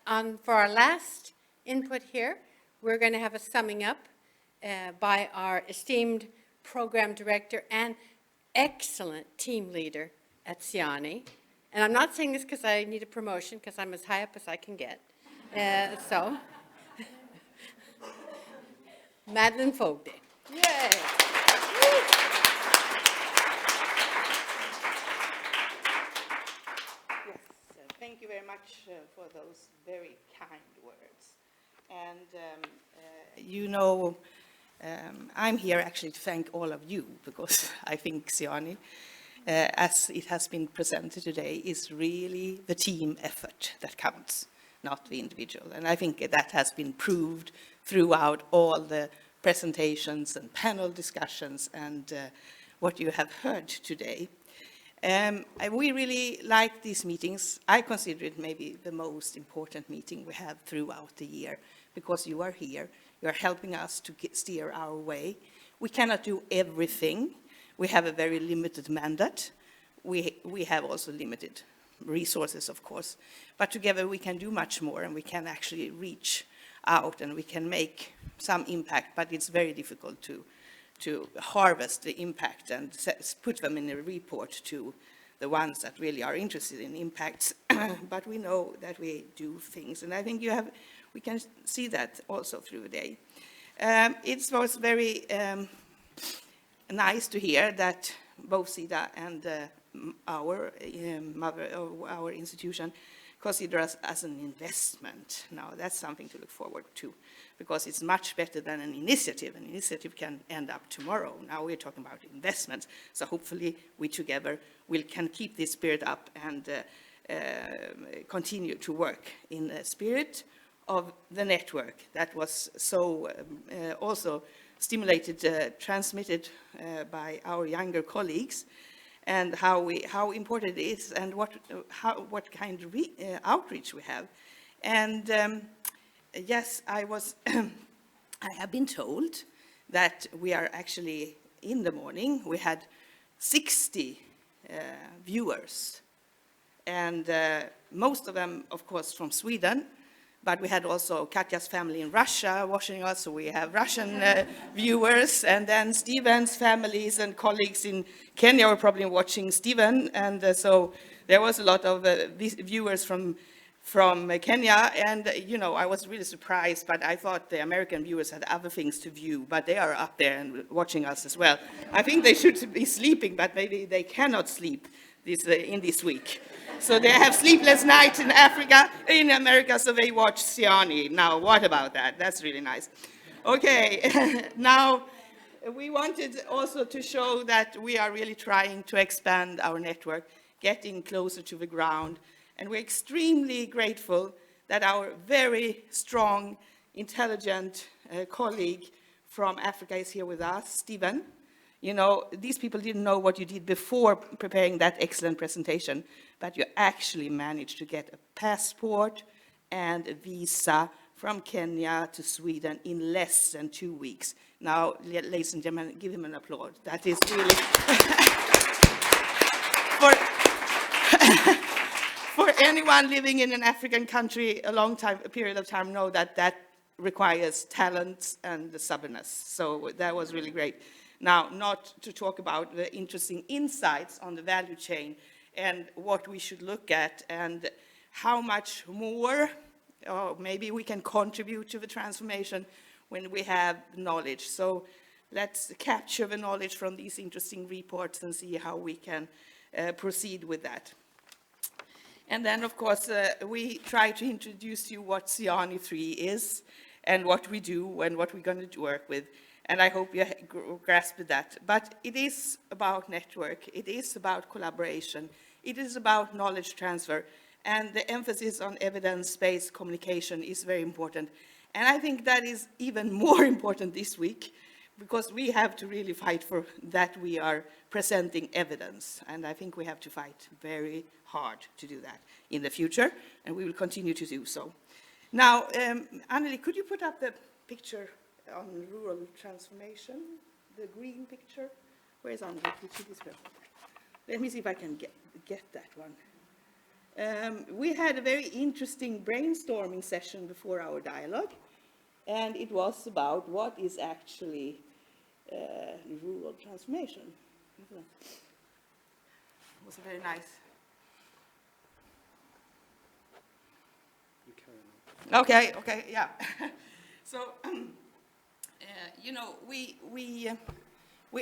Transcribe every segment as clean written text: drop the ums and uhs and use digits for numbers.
For our last input here, we're going to have a summing up by our esteemed program director and excellent team leader at SIANI. And I'm not saying this because I need a promotion, because I'm as high up as I can get. So, Madeleine Fogde. Yay! Yes, thank you very much for those very kind words. And I'm here actually to thank all of you, because I think SIANI, as it has been presented today, is really the team effort that counts, not the individual. And I think that has been proved throughout all the presentations and panel discussions and what you have heard today. We really like these meetings. I consider it maybe the most important meeting we have throughout the year, because you are here, you are helping us to steer our way. We cannot do everything. We have a very limited mandate. We have also limited resources, of course, but together we can do much more, and we can actually reach out and we can make some impact, but it's very difficult to harvest the impact and put them in a report to the ones that really are interested in impacts. But we know that we do things, and I think we can see that also through the day. It was very nice to hear that both SIDA and our institution consider us as an investment. Now, that's something to look forward to, because it's much better than an initiative. An initiative can end up tomorrow. Now we're talking about investments. So hopefully we together can keep this spirit up and continue to work in the spirit of the network that was so also stimulated, transmitted by our younger colleagues, and how important it is, and what kind of outreach we have. And yes, I have been told that we are actually, in the morning, we had 60 viewers, and most of them, of course, from Sweden. But we had also Katja's family in Russia watching us, so we have Russian viewers, and then Stephen's families and colleagues in Kenya were probably watching Stephen, and so there was a lot of viewers from Kenya, and I was really surprised, but I thought the American viewers had other things to view, but they are up there and watching us as well. I think they should be sleeping, but maybe they cannot sleep in this week. So they have sleepless nights in America, so they watch SIANI. Now, what about that? That's really nice. Okay, now we wanted also to show that we are really trying to expand our network, getting closer to the ground, and we're extremely grateful that our very strong, intelligent colleague from Africa is here with us, Stephen. These people didn't know what you did before preparing that excellent presentation, but you actually managed to get a passport and a visa from Kenya to Sweden in less than 2 weeks. Now, ladies and gentlemen, give him an applause. That is really... For anyone living in an African country a period of time, know that requires talent and stubbornness. So that was really great. Now, not to talk about the interesting insights on the value chain and what we should look at and how much more, or maybe we can contribute to the transformation when we have knowledge. So let's capture the knowledge from these interesting reports and see how we can proceed with that. And then, of course, we try to introduce you what SIANI 3 is and what we do and what we're going to work with. And I hope you grasp that. But it is about network. It is about collaboration. It is about knowledge transfer. And the emphasis on evidence-based communication is very important. And I think that is even more important this week, because we have to really fight for that we are presenting evidence. And I think we have to fight very hard to do that in the future, and we will continue to do so. Now, Anneli, could you put up the picture on rural transformation, the green picture? Where is Anneli? Let me see if I can get that one. We had a very interesting brainstorming session before our dialogue, and it was about what is actually rural transformation. It was very nice. Okay, yeah. So, you know, we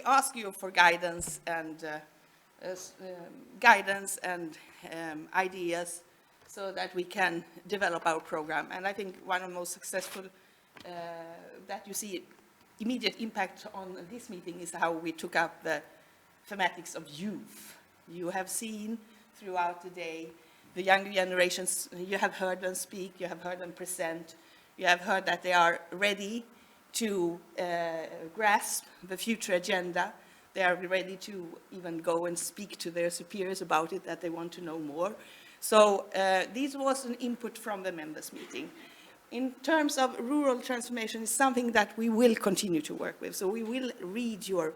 ask you for guidance and ideas so that we can develop our program. And I think one of the most successful that you see immediate impact on this meeting is how we took up the thematics of youth. You have seen throughout the day the younger generations, you have heard them speak, you have heard them present, you have heard that they are ready to grasp the future agenda. They are ready to even go and speak to their superiors about it, that they want to know more. So this was an input from the members' meeting. In terms of rural transformation, it's something that we will continue to work with. So we will read your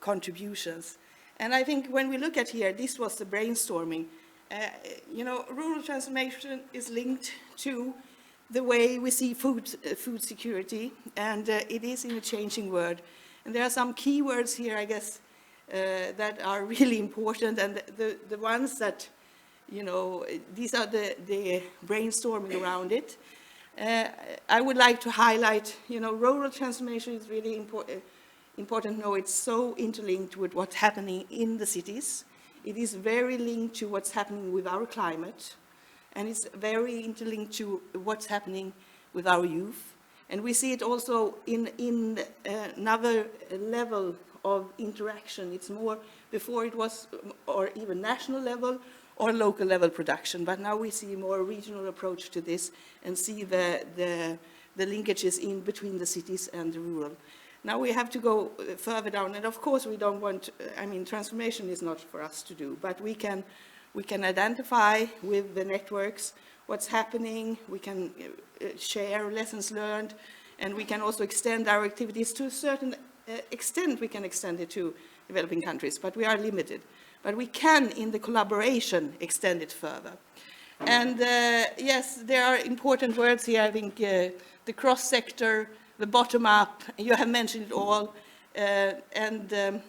contributions. And I think when we look at here, this was the brainstorming. You know, rural transformation is linked to the way we see food security, and it is in a changing world. And there are some key words here, I guess, that are really important, and the ones that, you know, these are the brainstorming around it. I would like to highlight, you know, rural transformation is really important. No, it's so interlinked with what's happening in the cities. It is very linked to what's happening with our climate, and it's very interlinked to what's happening with our youth. And we see it also in another level of interaction. It's more, before it was, or even national level or local level production, but now we see a more regional approach to this and see the linkages in between the cities and the rural. Now we have to go further down, and of course we don't want, I mean, transformation is not for us to do, but we can identify with the networks what's happening, we can share lessons learned, and we can also extend our activities to a certain extent. We can extend it to developing countries, but we are limited. But we can, in the collaboration, extend it further. And yes, there are important words here. I think the cross-sector, the bottom-up, you have mentioned it all, and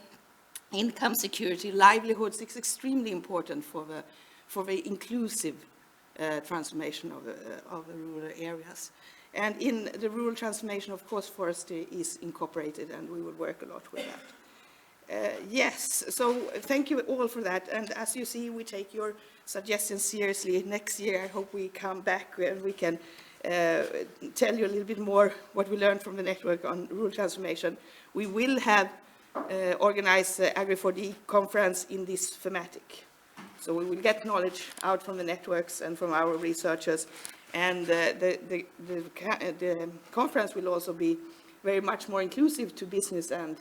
income security, livelihoods, is extremely important for the inclusive transformation of the rural areas. And in the rural transformation, of course, forestry is incorporated, and we will work a lot with that. Yes, so thank you all for that. And as you see, we take your suggestions seriously. Next year, I hope we come back and we can tell you a little bit more what we learned from the network on rural transformation. We will have organized the Agri4D conference in this thematic. So we will get knowledge out from the networks and from our researchers. And the conference will also be very much more inclusive to business and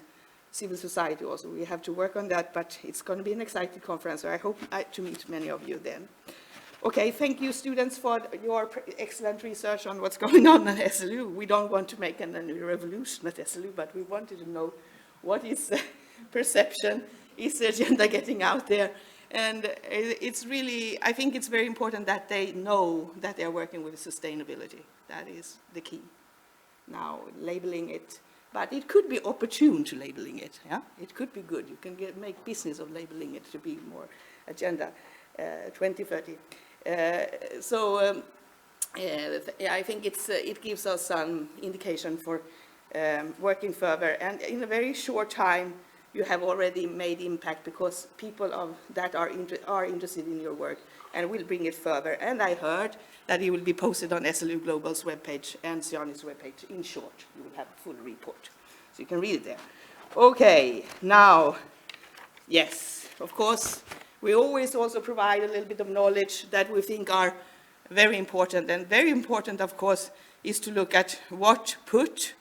civil society also. We have to work on that, but it's going to be an exciting conference, so I hope to meet many of you then. Okay, thank you, students, for your excellent research on what's going on at SLU. We don't want to make a revolution at SLU, but we wanted to know what is the perception, is the agenda getting out there? And it's really, I think it's very important that they know that they are working with sustainability. That is the key. Now, labeling it, but it could be opportune to labeling it. Yeah, it could be good. You can make business of labeling it to be more agenda 2030. I think it gives us some indication for working further. And in a very short time, you have already made impact because people that are interested in your work and will bring it further. And I heard that it will be posted on SLU Global's webpage and SIANI's webpage. In short, you will have a full report. So you can read it there. Okay, now, yes, of course, we always also provide a little bit of knowledge that we think are very important. And very important, of course, is to look at what put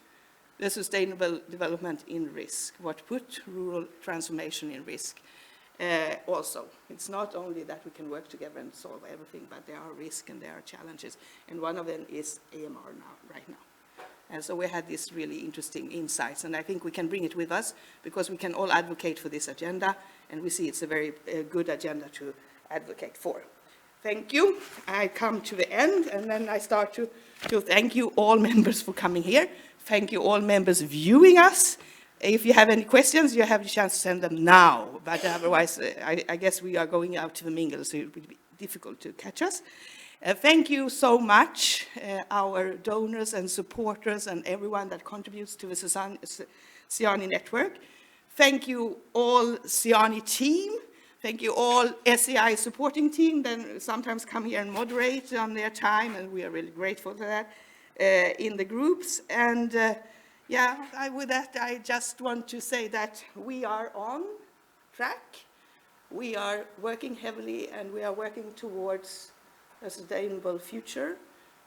the sustainable development in risk, what put rural transformation in risk. Also, it's not only that we can work together and solve everything, but there are risks and there are challenges. And one of them is AMR right now. And so we had these really interesting insights, and I think we can bring it with us because we can all advocate for this agenda, and we see it's a very good agenda to advocate for. Thank you. I come to the end, and then I start to thank you all members for coming here. Thank you all members viewing us. If you have any questions, you have the chance to send them now, but otherwise, I guess we are going out to the mingle, so it would be difficult to catch us. Thank you so much, our donors and supporters and everyone that contributes to the SIANI network. Thank you all SIANI team. Thank you all SEI supporting team, then sometimes come here and moderate on their time, and we are really grateful for that in the groups. And with that, I just want to say that we are on track. We are working heavily, and we are working towards a sustainable future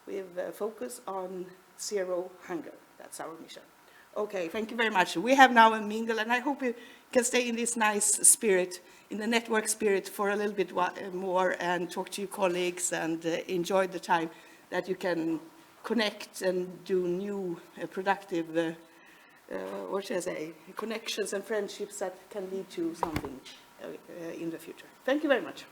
with a focus on zero hunger. That's our mission. Okay, thank you very much. We have now a mingle, and I hope you can stay in this nice spirit, in the network spirit, for a little bit more and talk to your colleagues and enjoy the time that you can connect and do new productive, what should I say, connections and friendships that can lead to something in the future. Thank you very much.